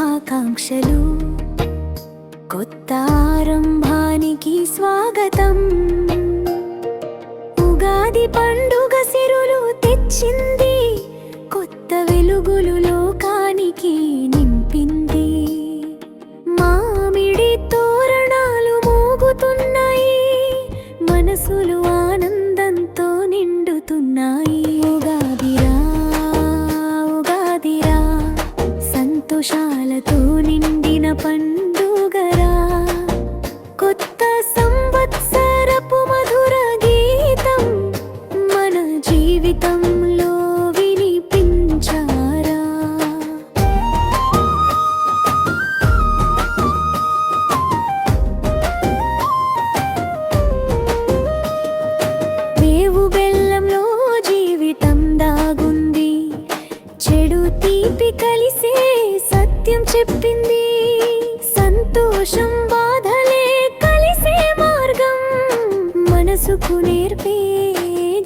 శుభాకాంక్షలు. కొత్త ఆరంభానికి స్వాగతం. ఉగాది పండుగ సిరులు తెచ్చింది, కొత్త వెలుగులు లోకానికి నింపింది. మామిడి తోరణాలు మోగుతున్నాయి, మనసులు ఆనందంతో నిండుతున్నాయి. ఉగాదిరా ఉగాదిరా, సంతోషాలతో నిండిన పండుగరా. కొత్త సంవత్సరపు మధుర గీతం మన జీవితంలో వినిపించారా. వేవు బెల్లంలో జీవితం దాగుంది, చెడు తీపి కలిసే సత్యం చెప్పింది. సంతోషం బాధలే కలిసే మార్గం, మనసుకు నేర్పే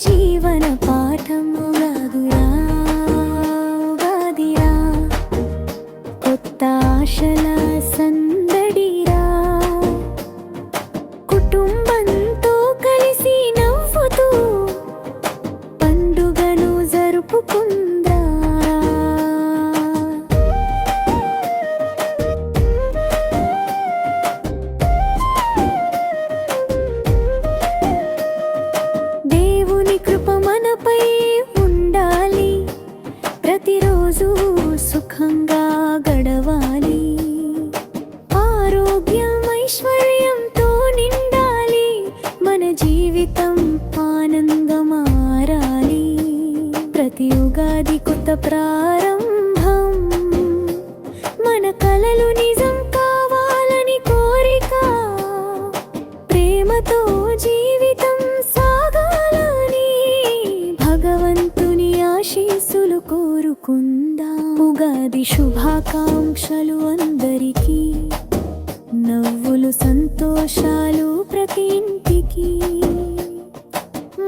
జీవన పాఠం. ఉగాదిరా ఉగాదిరా, కొత్త ఆశల సందడిరా. కుటుంబంతో కలిసి నవ్వుతూ పండుగను జరుపుకుందా. దేవుని కృప మనపై ఉండాలి, ప్రతిరోజు సుఖంగా గడవాలి. ఆరోగ్యం ఐశ్వర్యంతో నిండాలి, మన జీవితం ఆనందంగా మారాలి. ప్రతి ఉగాది కొత్త ప్రారంభం, మన కలలు నిజం కావాలని కోరిక. ప్రేమతో జీవితం సాగాలని భగవంతుని ఆశీస్సులు కోరుకుందాం. ఉగాది శుభాకాంక్షలు అందరికీ, నవ్వులు సంతోషాలు ప్రతి ఇంటికి.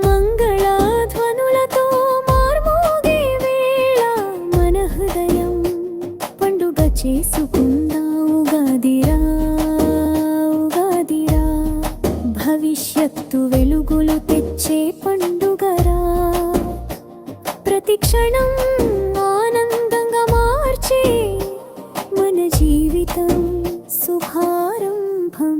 మంగళధ్వనులతో మార్మోగే వేళ మన హృదయం పండుగ చేసుకుందాం. ఉగాదిరా ఉగాదిరా, భవిష్యత్తు వెలుగులు తెచ్చే పండుగరా. ప్రతి క్షణం ఆనందంగా మార్చే మన జీవితం శుభారంభం.